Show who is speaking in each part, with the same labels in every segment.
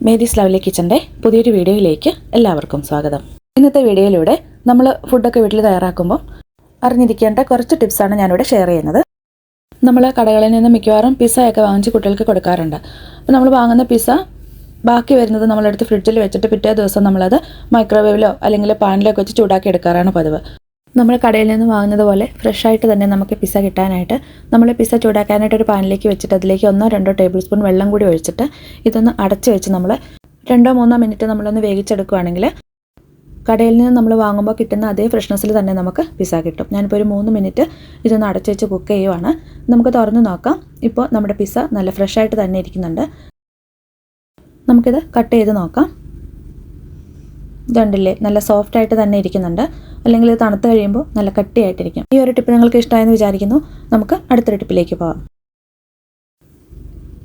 Speaker 1: Mary's lovely കിച്ചൻ്റെ പുതിയൊരു വീഡിയോയിലേക്ക് എല്ലാവർക്കും സ്വാഗതം. ഇന്നത്തെ വീഡിയോയിലൂടെ നമ്മൾ ഫുഡൊക്കെ വീട്ടിൽ തയ്യാറാക്കുമ്പോൾ അറിഞ്ഞിരിക്കേണ്ട കുറച്ച് ടിപ്സാണ് ഞാനിവിടെ ഷെയർ ചെയ്യുന്നത്. നമ്മൾ കടകളിൽ നിന്ന് മിക്കവാറും പിസ്സയൊക്കെ വാങ്ങിച്ച് കുട്ടികൾക്ക് കൊടുക്കാറുണ്ട്. അപ്പോൾ നമ്മൾ വാങ്ങുന്ന പിസ്സ ബാക്കി വരുന്നത് നമ്മളെടുത്ത് ഫ്രിഡ്ജിൽ വെച്ചിട്ട് പിറ്റേ ദിവസം നമ്മളത് മൈക്രോവേവിലോ അല്ലെങ്കിൽ പാനിലൊക്കെ വെച്ച് ചൂടാക്കി എടുക്കാറാണ് പതിവ്. നമ്മൾ കടയിൽ നിന്ന് വാങ്ങുന്നത് പോലെ ഫ്രഷായിട്ട് തന്നെ നമുക്ക് പിസ്സ കിട്ടാനായിട്ട് നമ്മൾ പിസ്സ ചൂടാക്കാനായിട്ട് ഒരു പാനിലേക്ക് വെച്ചിട്ട് അതിലേക്ക് 1-2 ടേബിൾ സ്പൂൺ വെള്ളം കൂടി ഒഴിച്ചിട്ട് ഇതൊന്ന് അടച്ച് വെച്ച് നമ്മൾ 2-3 മിനിറ്റ് നമ്മളൊന്ന് വേവിച്ചെടുക്കുകയാണെങ്കിൽ കടയിൽ നിന്ന് നമ്മൾ വാങ്ങുമ്പോൾ കിട്ടുന്ന അതേ ഫ്രഷ്നെസ്സിൽ തന്നെ നമുക്ക് പിസ്സ കിട്ടും. ഞാനിപ്പോൾ ഒരു 3 മിനിറ്റ് ഇതൊന്ന് അടച്ച് വെച്ച് കുക്ക് ചെയ്യുവാണ്. നമുക്ക് തുറന്ന് നോക്കാം. ഇപ്പോൾ നമ്മുടെ പിസ്സ നല്ല ഫ്രഷായിട്ട് തന്നെ ഇരിക്കുന്നുണ്ട്. നമുക്കിത് കട്ട് ചെയ്ത് നോക്കാം. ഇതുണ്ടല്ലേ, നല്ല സോഫ്റ്റായിട്ട് തന്നെ ഇരിക്കുന്നുണ്ട്. അല്ലെങ്കിൽ ഇത് തണുത്ത് കഴിയുമ്പോൾ നല്ല കട്ടിയായിട്ടിരിക്കും. ഈ ഒരു ടിപ്പ് നിങ്ങൾക്ക് ഇഷ്ടമായെന്ന് വിചാരിക്കുന്നു. നമുക്ക് അടുത്തൊരു ടിപ്പിലേക്ക് പോകാം.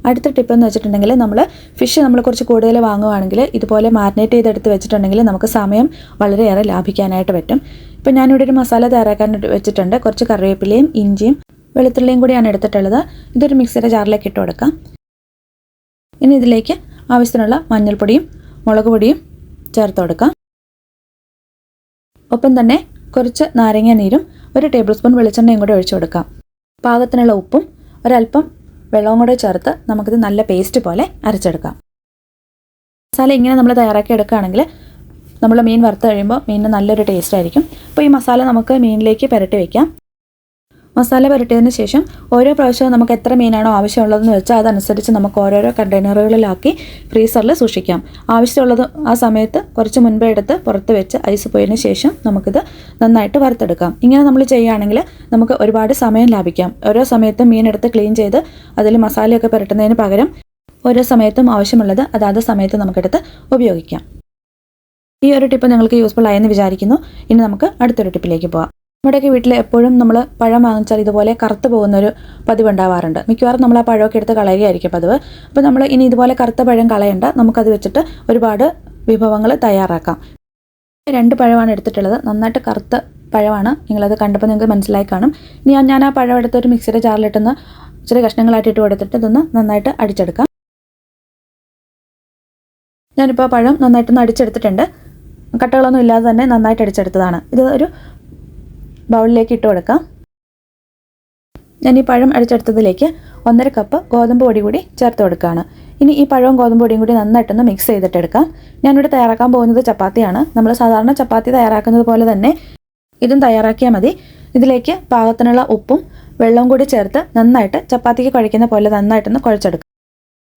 Speaker 1: അടുത്ത ടിപ്പ് എന്ന് വെച്ചിട്ടുണ്ടെങ്കിൽ നമ്മൾ ഫിഷ് കുറച്ച് കൂടുതൽ വാങ്ങുകയാണെങ്കിൽ ഇതുപോലെ മാരിനേറ്റ് ചെയ്തെടുത്ത് വെച്ചിട്ടുണ്ടെങ്കിൽ നമുക്ക് സമയം വളരെയേറെ ലാഭിക്കാനായിട്ട് പറ്റും. ഇപ്പോൾ ഞാനിവിടെ ഒരു മസാല തയ്യാറാക്കാനായിട്ട് വെച്ചിട്ടുണ്ട്. കുറച്ച് കറിവേപ്പിലയും ഇഞ്ചിയും വെളുത്തുള്ളിയും കൂടിയാണ് എടുത്തിട്ടുള്ളത്. ഇതൊരു മിക്സിയുടെ ജാറിലേക്ക് ഇട്ട് കൊടുക്കാം. ഇനി ഇതിലേക്ക് ആവശ്യത്തിനുള്ള മഞ്ഞൾപ്പൊടിയും മുളക് പൊടിയും ചേർത്ത് കൊടുക്കാം. ഒപ്പം തന്നെ കുറച്ച് നാരങ്ങ നീരും 1 ടേബിൾ സ്പൂൺ വെളിച്ചെണ്ണയും കൂടെ ഒഴിച്ചു കൊടുക്കാം. പാകത്തിനുള്ള ഉപ്പും ഒരല്പം വെള്ളവും കൂടെ ചേർത്ത് നമുക്കിത് നല്ല പേസ്റ്റ് പോലെ അരച്ചെടുക്കാം. മസാല ഇങ്ങനെ നമ്മൾ തയ്യാറാക്കി എടുക്കുകയാണെങ്കിൽ നമ്മൾ മീൻ വറുത്ത് കഴിയുമ്പോൾ മീനിന് നല്ലൊരു ടേസ്റ്റ് ആയിരിക്കും. അപ്പോൾ ഈ മസാല നമുക്ക് മീനിലേക്ക് പുരട്ടി വയ്ക്കാം. മസാല പുരട്ടിയതിന് ശേഷം ഓരോ പ്രാവശ്യവും നമുക്ക് എത്ര മീനാണോ ആവശ്യമുള്ളതെന്ന് വെച്ചാൽ അതനുസരിച്ച് നമുക്ക് ഓരോരോ കണ്ടെയ്നറുകളിലാക്കി ഫ്രീസറിൽ സൂക്ഷിക്കാം. ആവശ്യമുള്ളത് ആ സമയത്ത് കുറച്ച് മുൻപേ എടുത്ത് പുറത്ത് വെച്ച് ഐസ് പോയതിന് ശേഷം നമുക്കിത് നന്നായിട്ട് വറുത്തെടുക്കാം. ഇങ്ങനെ നമ്മൾ ചെയ്യുകയാണെങ്കിൽ നമുക്ക് ഒരുപാട് സമയം ലാഭിക്കാം. ഓരോ സമയത്തും മീനെടുത്ത് ക്ലീൻ ചെയ്ത് അതിൽ മസാലയൊക്കെ പുരട്ടുന്നതിന് പകരം ഓരോ സമയത്തും ആവശ്യമുള്ളത് അതാത് സമയത്ത് നമുക്കെടുത്ത് ഉപയോഗിക്കാം. ഈ ഒരു ടിപ്പ് നിങ്ങൾക്ക് യൂസ്ഫുൾ ആയെന്ന് വിചാരിക്കുന്നു. ഇനി നമുക്ക് അടുത്തൊരു ടിപ്പിലേക്ക് പോകാം. നമ്മുടെയൊക്കെ വീട്ടിൽ എപ്പോഴും നമ്മൾ പഴം വാങ്ങിച്ചാൽ ഇതുപോലെ കറുത്ത് പോകുന്നൊരു പതിവ് ഉണ്ടാവാറുണ്ട്. മിക്കവാറും നമ്മൾ ആ പഴമൊക്കെ എടുത്ത് കളയുകയായിരിക്കും പതിവ്. അപ്പോൾ നമ്മൾ ഇനി ഇതുപോലെ കറുത്ത പഴം കളയണ്ട. നമുക്കത് വെച്ചിട്ട് ഒരുപാട് വിഭവങ്ങൾ തയ്യാറാക്കാം. 2 പഴമാണ് എടുത്തിട്ടുള്ളത്. നന്നായിട്ട് കറുത്ത പഴമാണ്. നിങ്ങളത് കണ്ടപ്പോൾ നിങ്ങൾക്ക് മനസ്സിലായി കാണും. ഇനി ഞാൻ ആ പഴം എടുത്തൊരു മിക്സിയുടെ ജാറിലിട്ടൊന്ന് ഇച്ചിരി കഷ്ണങ്ങളായിട്ട് ഇട്ട് കൊടുത്തിട്ട് ഇതൊന്ന് നന്നായിട്ട് അടിച്ചെടുക്കാം. ഞാനിപ്പോൾ ആ പഴം നന്നായിട്ടൊന്ന് അടിച്ചെടുത്തിട്ടുണ്ട്. കട്ടകളൊന്നും ഇല്ലാതെ തന്നെ നന്നായിട്ട് അടിച്ചെടുത്തതാണ്. ഇത് ഒരു ബൗളിലേക്ക് ഇട്ട് കൊടുക്കാം. ഞാൻ ഈ പഴം അടിച്ചെടുത്തതിലേക്ക് 1.5 കപ്പ് ഗോതമ്പ് പൊടി കൂടി ചേർത്ത് കൊടുക്കുകയാണ്. ഇനി ഈ പഴവും ഗോതമ്പ് പൊടിയും കൂടി നന്നായിട്ടൊന്ന് മിക്സ് ചെയ്തിട്ടെടുക്കാം. ഞാനിവിടെ തയ്യാറാക്കാൻ പോകുന്നത് ചപ്പാത്തിയാണ്. നമ്മൾ സാധാരണ ചപ്പാത്തി തയ്യാറാക്കുന്നത് പോലെ തന്നെ ഇതും തയ്യാറാക്കിയാൽ മതി. ഇതിലേക്ക് പാകത്തിനുള്ള ഉപ്പും വെള്ളവും കൂടി ചേർത്ത് നന്നായിട്ട് ചപ്പാത്തിക്ക് കുഴയ്ക്കുന്ന പോലെ നന്നായിട്ടൊന്ന് കുഴച്ചെടുക്കാം.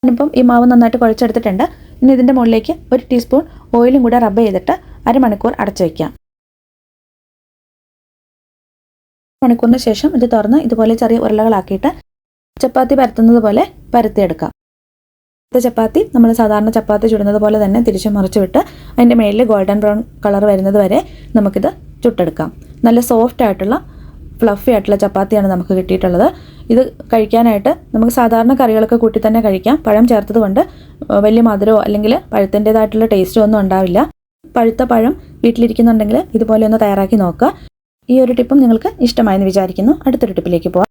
Speaker 1: ഞാനിപ്പം ഈ മാവ് നന്നായിട്ട് കുഴച്ചെടുത്തിട്ടുണ്ട്. ഇനി ഇതിൻ്റെ മുകളിലേക്ക് 1 ടീസ്പൂൺ ഓയിലും കൂടെ റബ്ബ് ചെയ്തിട്ട് അരമണിക്കൂർ അടച്ചു വയ്ക്കാം. മണിക്കൂറിന് ശേഷം ഇത് തുറന്ന് ഇതുപോലെ ചെറിയ ഉരുളകളാക്കിയിട്ട് ചപ്പാത്തി പരത്തുന്നത് പോലെ പരത്തിയെടുക്കാം. ചപ്പാത്തി നമ്മൾ സാധാരണ ചപ്പാത്തി ചുടുന്നത് പോലെ തന്നെ തിരിച്ചു മറിച്ച് വിട്ട് അതിൻ്റെ മേലിൽ ഗോൾഡൻ ബ്രൗൺ കളർ വരുന്നത് വരെ നമുക്കിത് ചുട്ടെടുക്കാം. നല്ല സോഫ്റ്റ് ആയിട്ടുള്ള ഫ്ലഫി ആയിട്ടുള്ള ചപ്പാത്തിയാണ് നമുക്ക് കിട്ടിയിട്ടുള്ളത്. ഇത് കഴിക്കാനായിട്ട് നമുക്ക് സാധാരണ കറികളൊക്കെ കൂട്ടി തന്നെ കഴിക്കാം. പഴം ചേർത്തത് കൊണ്ട് വലിയ മധുരമോ അല്ലെങ്കിൽ പഴത്തിൻ്റേതായിട്ടുള്ള ടേസ്റ്റോ ഒന്നും ഉണ്ടാവില്ല. പഴുത്ത പഴം വീട്ടിലിരിക്കുന്നുണ്ടെങ്കിൽ ഇതുപോലെ ഒന്ന് തയ്യാറാക്കി നോക്കുക. ഈ ഒരു ടിപ്പും നിങ്ങൾക്ക് ഇഷ്ടമായെന്ന് വിചാരിക്കുന്നു. അടുത്തൊരു ടിപ്പിലേക്ക് പോകാം.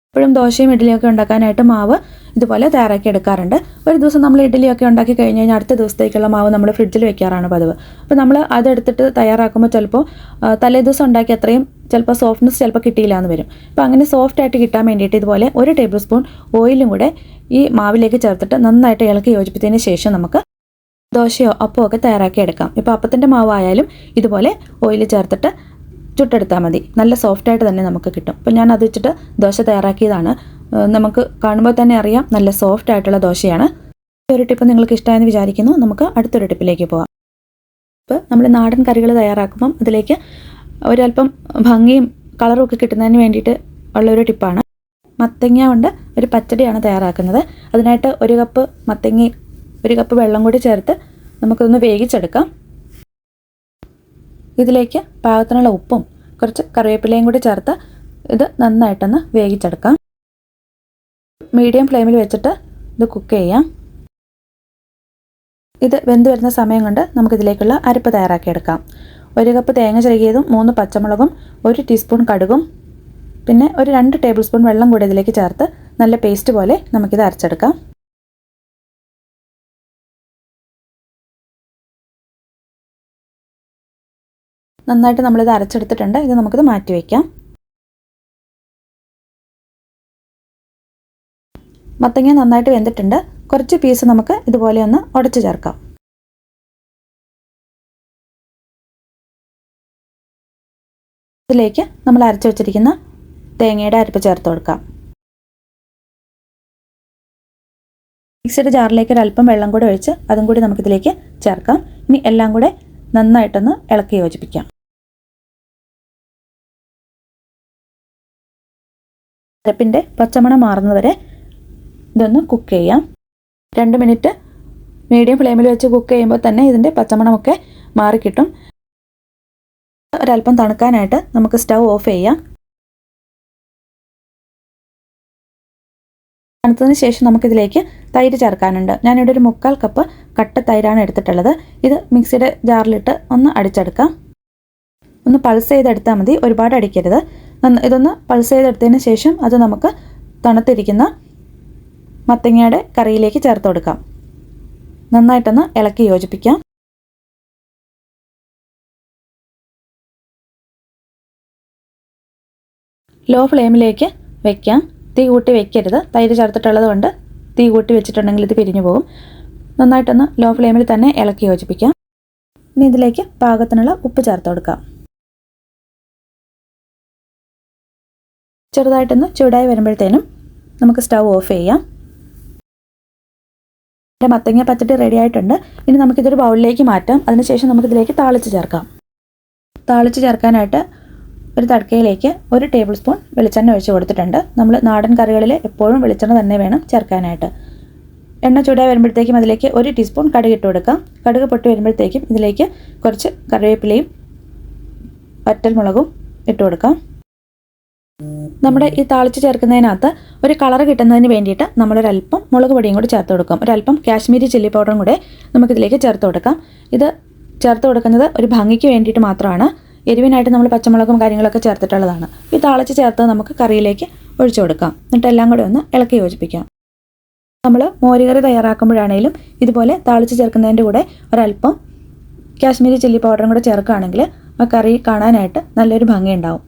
Speaker 1: എപ്പോഴും ദോശയും ഇഡ്ഡലിയൊക്കെ ഉണ്ടാക്കാനായിട്ട് മാവ് ഇതുപോലെ തയ്യാറാക്കി എടുക്കാറുണ്ട്. ഒരു ദിവസം നമ്മൾ ഇഡ്ഡലിയൊക്കെ ഉണ്ടാക്കി കഴിഞ്ഞ് കഴിഞ്ഞാൽ അടുത്ത ദിവസത്തേക്കുള്ള മാവ് നമ്മൾ ഫ്രിഡ്ജിൽ വെക്കാറാണ് പതിവ്. അപ്പോൾ നമ്മൾ അതെടുത്തിട്ട് തയ്യാറാക്കുമ്പോൾ ചിലപ്പോൾ തലേ ദിവസം ഉണ്ടാക്കി അത്രയും ചിലപ്പോൾ സോഫ്റ്റ്നെസ് ചിലപ്പോൾ കിട്ടിയില്ല എന്ന് വരും. അപ്പോൾ അങ്ങനെ സോഫ്റ്റ് ആയിട്ട് കിട്ടാൻ വേണ്ടിയിട്ട് ഇതുപോലെ 1 ടേബിൾ സ്പൂൺ ഓയിലും കൂടെ ഈ മാവിലേക്ക് ചേർത്തിട്ട് നന്നായിട്ട് ഇളക്കി യോജിപ്പിച്ചതിന് ശേഷം നമുക്ക് ദോശയോ അപ്പമോ ഒക്കെ തയ്യാറാക്കി എടുക്കാം. ഇപ്പോൾ അപ്പത്തിൻ്റെ മാവായാലും ഇതുപോലെ ഓയിൽ ചേർത്തിട്ട് ചുട്ടെടുത്താൽ മതി. നല്ല സോഫ്റ്റായിട്ട് തന്നെ നമുക്ക് കിട്ടും. അപ്പോൾ ഞാൻ അത് വെച്ചിട്ട് ദോശ തയ്യാറാക്കിയതാണ്. നമുക്ക് കാണുമ്പോൾ തന്നെ അറിയാം നല്ല സോഫ്റ്റ് ആയിട്ടുള്ള ദോശയാണ്. ഈ ഒരു ടിപ്പ് നിങ്ങൾക്ക് ഇഷ്ടമായെന്ന് വിചാരിക്കുന്നു. നമുക്ക് അടുത്തൊരു ടിപ്പിലേക്ക് പോകാം. ഇപ്പോൾ നമ്മൾ നാടൻ കറികൾ തയ്യാറാക്കുമ്പം അതിലേക്ക് ഒരല്പം ഭംഗിയും കളറും ഒക്കെ കിട്ടുന്നതിന് വേണ്ടിയിട്ട് ഉള്ളൊരു ടിപ്പാണ്. മത്തങ്ങ കൊണ്ട് ഒരു പച്ചടിയാണ് തയ്യാറാക്കുന്നത്. അതിനായിട്ട് 1 കപ്പ് മത്തങ്ങ 1 കപ്പ് വെള്ളം കൂടി ചേർത്ത് നമുക്കൊന്ന് വേവിച്ചെടുക്കാം. ഇതിലേക്ക് പാകത്തിനുള്ള ഉപ്പും കുറച്ച് കറിവേപ്പിലയും കൂടി ചേർത്ത് ഇത് നന്നായിട്ടൊന്ന് വേവിച്ചെടുക്കാം. മീഡിയം ഫ്ലെയിമിൽ വെച്ചിട്ട് ഇത് കുക്ക് ചെയ്യാം. ഇത് വെന്ത് വരുന്ന സമയം കൊണ്ട് നമുക്കിതിലേക്കുള്ള അരപ്പ് തയ്യാറാക്കിയെടുക്കാം. 1 കപ്പ് തേങ്ങ ചിരകിയതും 3 പച്ചമുളകും 1 ടീസ്പൂൺ കടുകും പിന്നെ ഒരു 2 ടേബിൾ സ്പൂൺ വെള്ളം കൂടി ഇതിലേക്ക് ചേർത്ത് നല്ല പേസ്റ്റ് പോലെ നമുക്കിത് അരച്ചെടുക്കാം. നന്നായിട്ട് നമ്മളിത് അരച്ചെടുത്തിട്ടുണ്ട്. ഇത് നമുക്കിത് മാറ്റി വയ്ക്കാം. മത്തങ്ങ നന്നായിട്ട് വെന്തിട്ടുണ്ട്. കുറച്ച് പീസ് നമുക്ക് ഇതുപോലെ ഒന്ന് ഉടച്ചു ചേർക്കാം. ഇതിലേക്ക് നമ്മൾ അരച്ചു വെച്ചിരിക്കുന്ന തേങ്ങയുടെ അരപ്പ് ചേർത്ത് കൊടുക്കാം. മിക്സിയുടെ ജാറിലേക്ക് ഒരല്പം വെള്ളം കൂടെ ഒഴിച്ച് അതും കൂടി നമുക്കിതിലേക്ക് ചേർക്കാം. ഇനി എല്ലാം കൂടെ നന്നായിട്ടൊന്ന് ഇളക്കി യോജിപ്പിക്കാം. അരപ്പിൻ്റെ പച്ചമണം മാറുന്നവരെ ഇതൊന്ന് കുക്ക് ചെയ്യാം. 2 മിനിറ്റ് മീഡിയം ഫ്ലെയിമിൽ വെച്ച് കുക്ക് ചെയ്യുമ്പോൾ തന്നെ ഇതിൻ്റെ പച്ചമണമൊക്കെ മാറിക്കിട്ടും. ഒരല്പം തണുക്കാനായിട്ട് നമുക്ക് സ്റ്റൗ ഓഫ് ചെയ്യാം. തണുത്തതിന് ശേഷം നമുക്കിതിലേക്ക് തൈര് ചേർക്കാനുണ്ട്. ഞാനിവിടെ ഒരു 3/4 കപ്പ് കട്ട തൈരാണ് എടുത്തിട്ടുള്ളത്. ഇത് മിക്സിയുടെ ജാറിലിട്ട് ഒന്ന് അടിച്ചെടുക്കാം. ഒന്ന് പൾസ് ചെയ്തെടുത്താൽ മതി, ഒരുപാട് അടിക്കരുത്. ഇതൊന്ന് പൾസ് ചെയ്തെടുത്തതിന് ശേഷം അത് നമുക്ക് തണുത്തിരിക്കുന്ന മത്തങ്ങയുടെ കറിയിലേക്ക് ചേർത്ത് കൊടുക്കാം. നന്നായിട്ടൊന്ന് ഇളക്കി യോജിപ്പിക്കാം. ലോ ഫ്ലെയിമിലേക്ക് വയ്ക്കാം. തീ കൂട്ടി വെക്കരുത്. തൈര് ചേർത്തിട്ടുള്ളത് കൊണ്ട് തീ കൂട്ടി വെച്ചിട്ടുണ്ടെങ്കിൽ ഇത് പിരിഞ്ഞു പോകും. നന്നായിട്ടൊന്ന് ലോ ഫ്ലെയിമിൽ തന്നെ ഇളക്കി യോജിപ്പിക്കാം. ഇനി ഇതിലേക്ക് പാകത്തിനുള്ള ഉപ്പ് ചേർത്ത് കൊടുക്കാം. ചെറുതായിട്ടൊന്ന് ചൂടായി വരുമ്പോഴത്തേനും നമുക്ക് സ്റ്റൗ ഓഫ് ചെയ്യാം. മത്തങ്ങ പച്ചടി റെഡി ആയിട്ടുണ്ട്. ഇനി നമുക്കിതൊരു ബൗളിലേക്ക് മാറ്റാം. അതിനുശേഷം നമുക്കിതിലേക്ക് താളിച്ച് ചേർക്കാം. താളിച്ച് ചേർക്കാനായിട്ട് ഒരു തടക്കയിലേക്ക് 1 ടേബിൾ സ്പൂൺ വെളിച്ചെണ്ണ ഒഴിച്ച് കൊടുത്തിട്ടുണ്ട്. നമ്മൾ നാടൻ കറികളിൽ എപ്പോഴും വെളിച്ചെണ്ണ തന്നെ വേണം ചേർക്കാനായിട്ട്. എണ്ണ ചൂടായി വരുമ്പോഴത്തേക്കും അതിലേക്ക് 1 ടീസ്പൂൺ കടുക് ഇട്ട് കൊടുക്കാം. കടുക് പൊട്ടി വരുമ്പോഴത്തേക്കും ഇതിലേക്ക് കുറച്ച് കറിവേപ്പിലയും വറ്റൽമുളകും ഇട്ട് കൊടുക്കാം. നമ്മുടെ ഈ താളിച്ച് ചേർക്കുന്നതിനകത്ത് ഒരു കളർ കിട്ടുന്നതിന് വേണ്ടിയിട്ട് നമ്മളൊരല്പം മുളക് പൊടിയും കൂടി ചേർത്ത് കൊടുക്കാം. ഒരല്പം കാശ്മീരി ചില്ലി പൗഡറും കൂടെ നമുക്കിതിലേക്ക് ചേർത്ത് കൊടുക്കാം. ഇത് ചേർത്ത് കൊടുക്കുന്നത് ഒരു ഭംഗിക്ക് വേണ്ടിയിട്ട് മാത്രമാണ്. എരിവിനായിട്ട് നമ്മൾ പച്ചമുളകും കാര്യങ്ങളൊക്കെ ചേർത്തിട്ടുള്ളതാണ്. ഈ താളിച്ച് ചേർത്ത് നമുക്ക് കറിയിലേക്ക് ഒഴിച്ചു കൊടുക്കാം. എന്നിട്ട് എല്ലാം കൂടെ ഒന്ന് ഇളക്കി യോജിപ്പിക്കാം. നമ്മൾ മോരുകറി തയ്യാറാക്കുമ്പോഴാണെങ്കിലും ഇതുപോലെ താളിച്ച് ചേർക്കുന്നതിൻ്റെ കൂടെ ഒരല്പം കാശ്മീരി ചില്ലി പൗഡറും കൂടെ ചേർക്കുകയാണെങ്കിൽ ആ കറി കാണാനായിട്ട് നല്ലൊരു ഭംഗിയുണ്ടാവും.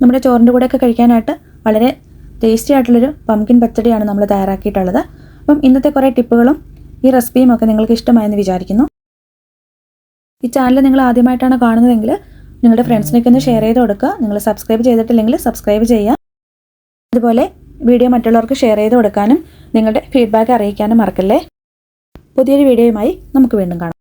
Speaker 1: നമ്മുടെ ചോറിൻ്റെ കൂടെയൊക്കെ കഴിക്കാനായിട്ട് വളരെ ടേസ്റ്റി ആയിട്ടുള്ളൊരു പംകിൻ പച്ചടിയാണ് നമ്മൾ തയ്യാറാക്കിയിട്ടുള്ളത്. അപ്പം ഇന്നത്തെ കുറേ ടിപ്പുകളും ഈ റെസിപ്പിയും ഒക്കെ നിങ്ങൾക്ക് ഇഷ്ടമായെന്ന് വിചാരിക്കുന്നു. ഈ ചാനൽ നിങ്ങൾ ആദ്യമായിട്ടാണ് കാണുന്നതെങ്കിൽ നിങ്ങളുടെ ഫ്രണ്ട്സിനൊക്കെ ഒന്ന് ഷെയർ ചെയ്ത് കൊടുക്കുക. നിങ്ങൾ സബ്സ്ക്രൈബ് ചെയ്തിട്ടില്ലെങ്കിൽ സബ്സ്ക്രൈബ് ചെയ്യുക. അതുപോലെ വീഡിയോ മറ്റുള്ളവർക്ക് ഷെയർ ചെയ്ത് കൊടുക്കാനും നിങ്ങളുടെ ഫീഡ്ബാക്ക് അറിയിക്കാനും മറക്കല്ലേ. പുതിയൊരു വീഡിയോയുമായി നമുക്ക് വീണ്ടും കാണാം.